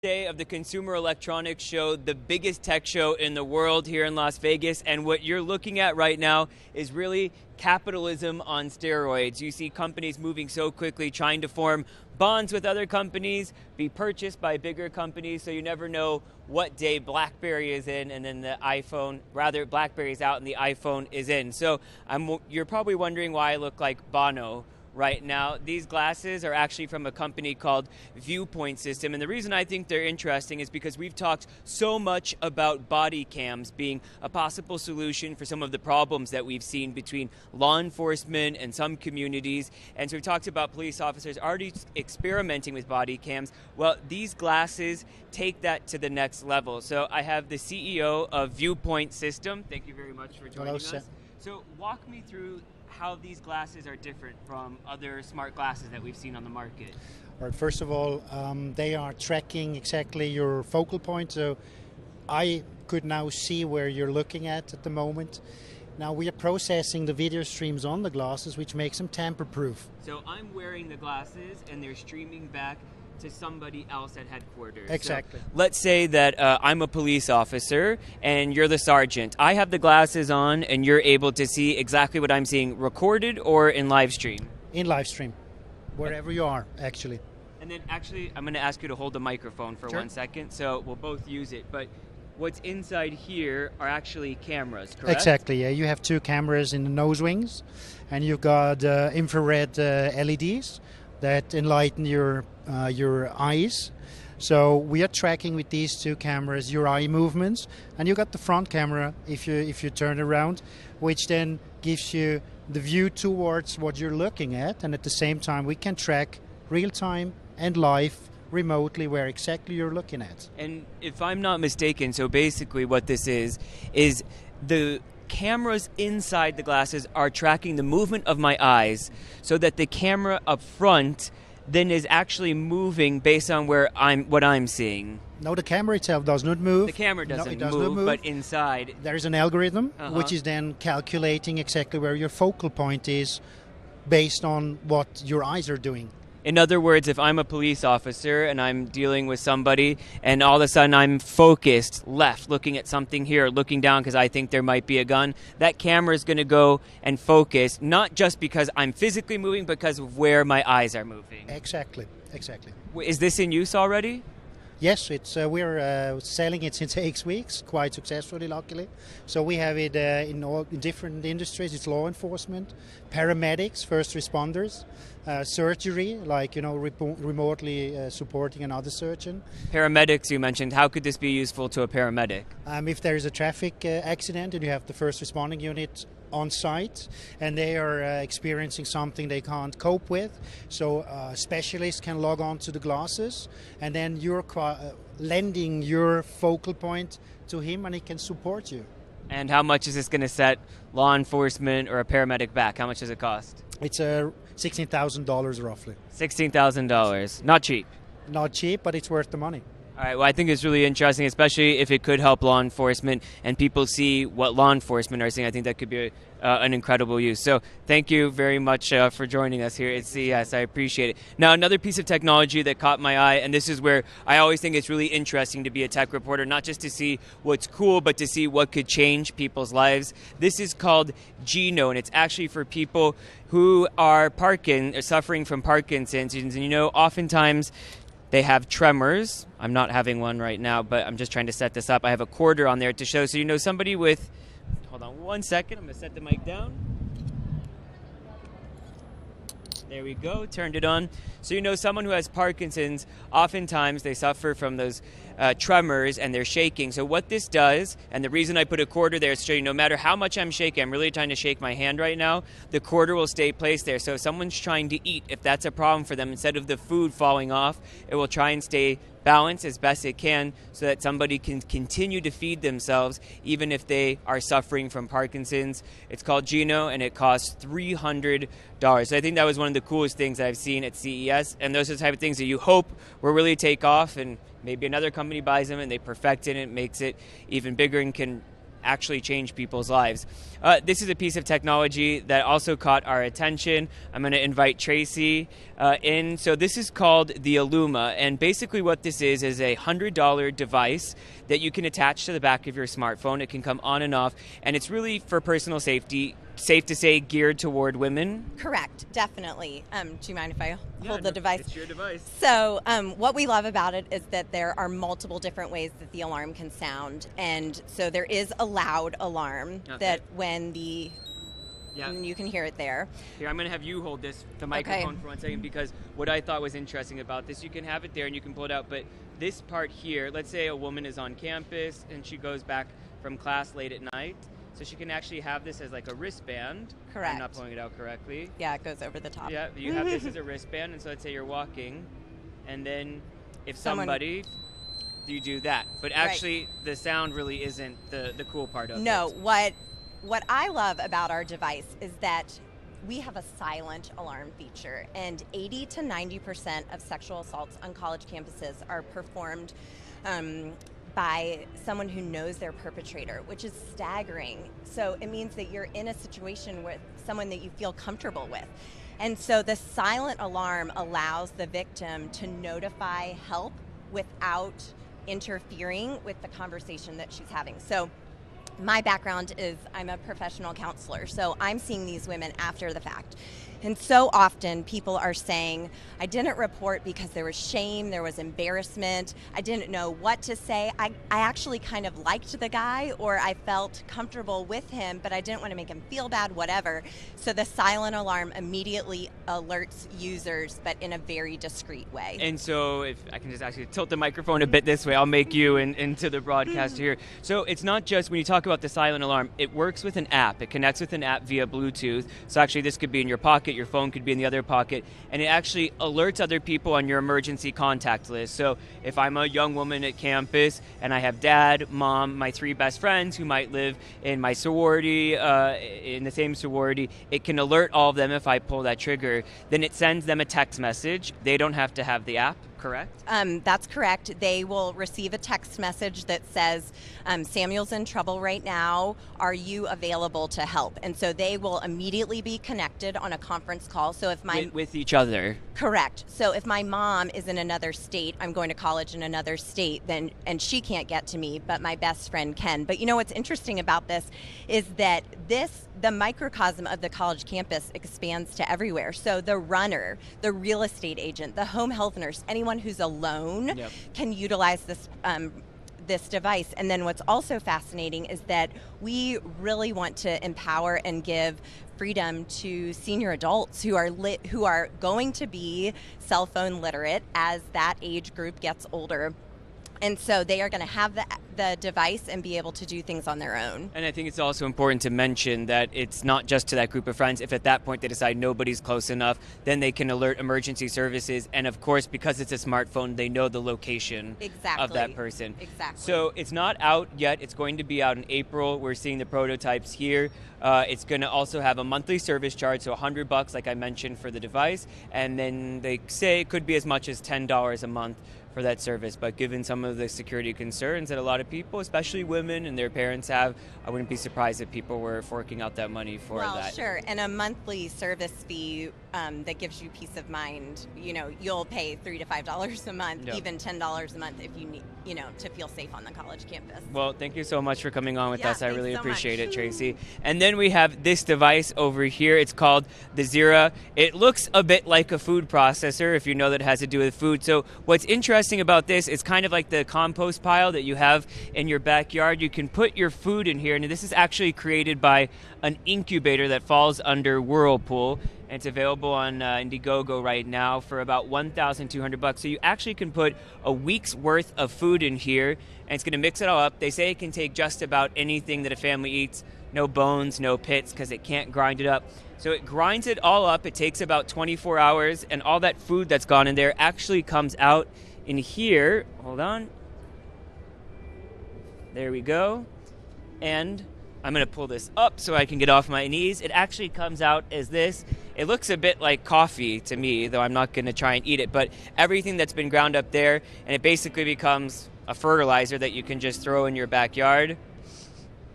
Day of the Consumer Electronics Show, the biggest tech show in the world here in Las Vegas, and what you're looking at right now is really capitalism on steroids. You see companies moving so quickly, trying to form bonds with other companies, be purchased by bigger companies, so you never know what day BlackBerry is in and then the iPhone, rather BlackBerry's out and the iPhone is in. So you're probably wondering why I look like Bono right now. These glasses are actually from a company called Viewpointsystem, and the reason I think they're interesting is because we've talked so much about body cams being a possible solution for some of the problems that we've seen between law enforcement and some communities, and so we've talked about police officers already experimenting with body cams. Well, these glasses take that to the next level. So I have the CEO of Viewpointsystem. Thank you very much for joining us. So walk me through how these glasses are different from other smart glasses that we've seen on the market. All right, first of all, they are tracking exactly your focal point, so I could now see where you're looking at the moment. Now we are processing the video streams on the glasses, which makes them tamper-proof. So I'm wearing the glasses and they're streaming back to somebody else at headquarters. Exactly. So let's say that I'm a police officer and you're the sergeant. I have the glasses on and you're able to see exactly what I'm seeing recorded or in live stream? In live stream, wherever you are, actually. And then actually, I'm going to ask you to hold the microphone for 1 second, so we'll both use it. But what's inside here are actually cameras, correct? Exactly, yeah. You have two cameras in the nose wings, and you've got infrared LEDs that enlighten your eyes. So we are tracking with these two cameras your eye movements, and you got the front camera if you turn around, which then gives you the view towards what you're looking at, and at the same time we can track real time and live remotely where exactly you're looking at. And if I'm not mistaken, so basically what this is the cameras inside the glasses are tracking the movement of my eyes so that the camera up front then is actually moving based on what I'm seeing. No, the camera itself does not move. The camera doesn't does move, not move, but inside there's an algorithm which is then calculating exactly where your focal point is based on what your eyes are doing. In other words, if I'm a police officer and I'm dealing with somebody and all of a sudden I'm focused left, looking at something here, looking down because I think there might be a gun, that camera is going to go and focus, not just because I'm physically moving, but because of where my eyes are moving. Exactly. Is this in use already? Yes, we're selling it since 8 weeks, quite successfully, luckily. So we have it in different industries. It's law enforcement, paramedics, first responders, surgery, like remotely supporting another surgeon. Paramedics, you mentioned. How could this be useful to a paramedic? If there is a traffic accident and you have the first responding unit on site and they are experiencing something they can't cope with, so specialists can log on to the glasses and then you're lending your focal point to him and he can support you. And how much is this going to set law enforcement or a paramedic back? How much does it cost? It's $16,000 roughly. $16,000. Not cheap. Not cheap, but it's worth the money. All right, well, I think it's really interesting, especially if it could help law enforcement and people see what law enforcement are seeing. I think that could be an incredible use. So thank you very much for joining us here at CES. I appreciate it. Now, another piece of technology that caught my eye, and this is where I always think it's really interesting to be a tech reporter, not just to see what's cool, but to see what could change people's lives. This is called Geno, and it's actually for people who are suffering from Parkinson's. And oftentimes they have tremors. I'm not having one right now, but I'm just trying to set this up. I have a quarter on there to show. So somebody with, hold on 1 second, I'm going to set the mic down. There we go, turned it on. So someone who has Parkinson's, oftentimes they suffer from those tremors and they're shaking. So what this does, and the reason I put a quarter there is to show you no matter how much I'm shaking, I'm really trying to shake my hand right now, the quarter will stay placed there. So if someone's trying to eat, if that's a problem for them, instead of the food falling off, it will try and stay balanced as best it can so that somebody can continue to feed themselves even if they are suffering from Parkinson's. It's called Geno and it costs $300. So I think that was one of the coolest things I've seen at CES, and those are the type of things that you hope will really take off and maybe another company buys them and they perfect it and it makes it even bigger and can actually change people's lives. This is a piece of technology that also caught our attention. I'm going to invite Tracy in. So this is called the Illuma, and basically what this is a $100 device that you can attach to the back of your smartphone. It can come on and off, and it's really for personal safety. Safe to say, geared toward women? Correct, definitely. Do you mind if I hold the device? It's your device. So what we love about it is that there are multiple different ways that the alarm can sound. And so there is a loud alarm that when the... And you can hear it there. Here, I'm going to have you hold the microphone for 1 second, because what I thought was interesting about this, you can have it there and you can pull it out, but this part here, let's say a woman is on campus and she goes back from class late at night. So she can actually have this as like a wristband. Correct. I'm not pulling it out correctly. Yeah, it goes over the top. Yeah, you have this as a wristband, and so let's say you're walking, and then if somebody, you do that. But actually, the sound really isn't the cool part of it. No, what I love about our device is that we have a silent alarm feature, and 80 to 90% of sexual assaults on college campuses are performed by someone who knows their perpetrator, which is staggering. So it means that you're in a situation with someone that you feel comfortable with. And so the silent alarm allows the victim to notify help without interfering with the conversation that she's having. So my background is I'm a professional counselor, so I'm seeing these women after the fact. And so often people are saying, I didn't report because there was shame, there was embarrassment, I didn't know what to say. I actually kind of liked the guy, or I felt comfortable with him, but I didn't want to make him feel bad, whatever. So the silent alarm immediately alerts users, but in a very discreet way. And so if I can just actually tilt the microphone a bit this way, I'll make you into the broadcast here. So it's not just, when you talk about the silent alarm, it works with an app. It connects with an app via Bluetooth. So actually this could be in your pocket, your phone could be in the other pocket, and it actually alerts other people on your emergency contact list. So if I'm a young woman at campus and I have dad, mom, my 3 best friends who might live in my sorority, in the same sorority, it can alert all of them if I pull that trigger. Then it sends them a text message. They don't have to have the app, correct? That's correct. They will receive a text message that says, Samuel's in trouble right now. Are you available to help? And so they will immediately be connected on a conference call. So if with each other. Correct. So if my mom is in another state, I'm going to college in another state, and she can't get to me, but my best friend can. But you know what's interesting about this is that the microcosm of the college campus expands to everywhere. So the runner, the real estate agent, the home health nurse, anyone who's alone can utilize this device. And then what's also fascinating is that we really want to empower and give freedom to senior adults who are going to be cell phone literate as that age group gets older. And so they are going to have the device and be able to do things on their own. And I think it's also important to mention that it's not just to that group of friends. If at that point they decide nobody's close enough, then they can alert emergency services. And of course, because it's a smartphone, they know the location of that person. Exactly. So it's not out yet. It's going to be out in April. We're seeing the prototypes here. It's going to also have a monthly service charge, so $100, like I mentioned, for the device. And then they say it could be as much as $10 a month for that service. But given some of the security concerns that a lot of people, especially women and their parents have, I wouldn't be surprised if people were forking out that money for that. Well, sure, and a monthly service fee that gives you peace of mind. You know, you'll pay $3 to $5 a month, even $10 a month if you need, to feel safe on the college campus. Well, thank you so much for coming on with us. I really appreciate it, Tracy. Mm-hmm. And then we have this device over here. It's called the Zira. It looks a bit like a food processor, if you know that it has to do with food. So what's interesting about this, it's kind of like the compost pile that you have in your backyard. You can put your food in here, and this is actually created by an incubator that falls under Whirlpool. And it's available on Indiegogo right now for about $1,200. So you actually can put a week's worth of food in here, and it's going to mix it all up. They say it can take just about anything that a family eats. No bones, no pits, because it can't grind it up. So it grinds it all up. It takes about 24 hours, and all that food that's gone in there actually comes out in here. Hold on. There we go. And I'm going to pull this up so I can get off my knees. It actually comes out as this. It looks a bit like coffee to me, though I'm not going to try and eat it. But everything that's been ground up there, and it basically becomes a fertilizer that you can just throw in your backyard.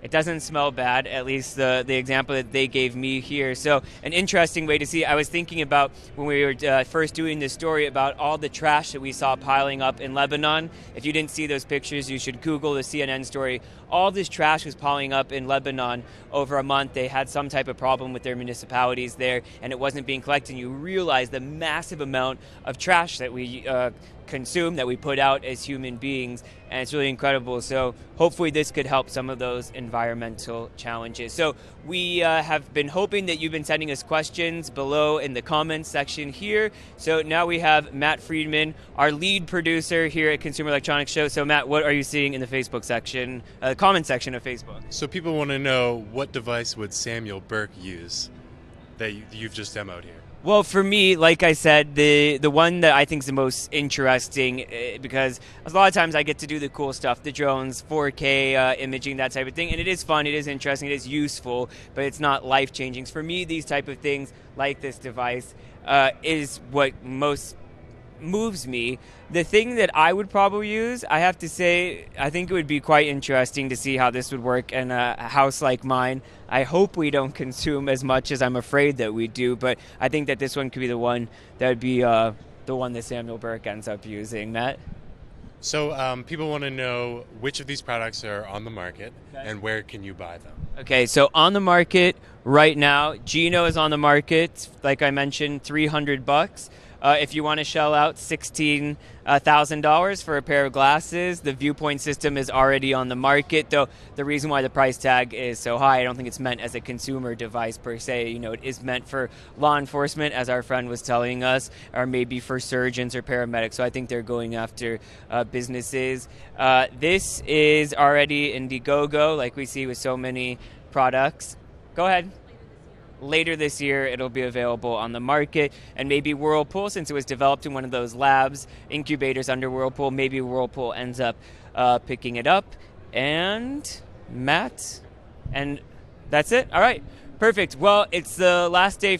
It doesn't smell bad, at least the example that they gave me here. So an interesting way to see. I was thinking about when we were first doing this story about all the trash that we saw piling up in Lebanon. If you didn't see those pictures, you should Google the CNN story. All this trash was piling up in Lebanon over a month. They had some type of problem with their municipalities there, and it wasn't being collected. You realize the massive amount of trash that we consume, that we put out as human beings, and it's really incredible. So hopefully this could help some of those environmental challenges. So we have been hoping that you've been sending us questions below in the comments section here. So now we have Matt Friedman, our lead producer here at Consumer Electronics Show. So Matt, what are you seeing in the Facebook section, comment section of Facebook? So people want to know, what device would Samuel Burke use that you've just demoed here? Well, for me, like I said, the one that I think is the most interesting, because a lot of times I get to do the cool stuff, the drones, 4K imaging, that type of thing, and it is fun, it is interesting, it is useful, but it's not life-changing. For me, these type of things, like this device, is what most moves me. The thing that I would probably use, I have to say, I think it would be quite interesting to see how this would work in a house like mine. I hope we don't consume as much as I'm afraid that we do, but I think that this one could be the one that would be the one that Samuel Burke ends up using. Matt? So people want to know which of these products are on the market and where can you buy them? Okay, so on the market right now, Gino is on the market, like I mentioned, $300. If you want to shell out $16,000 for a pair of glasses, the Viewpointsystem is already on the market, though the reason why the price tag is so high, I don't think it's meant as a consumer device per se. You know, it is meant for law enforcement, as our friend was telling us, or maybe for surgeons or paramedics, so I think they're going after businesses. This is already Indiegogo, like we see with so many products. Go ahead. Later this year, it'll be available on the market, and maybe Whirlpool, since it was developed in one of those labs, incubators under Whirlpool, maybe Whirlpool ends up picking it up. And Matt, and that's it. All right, perfect. Well, it's the last day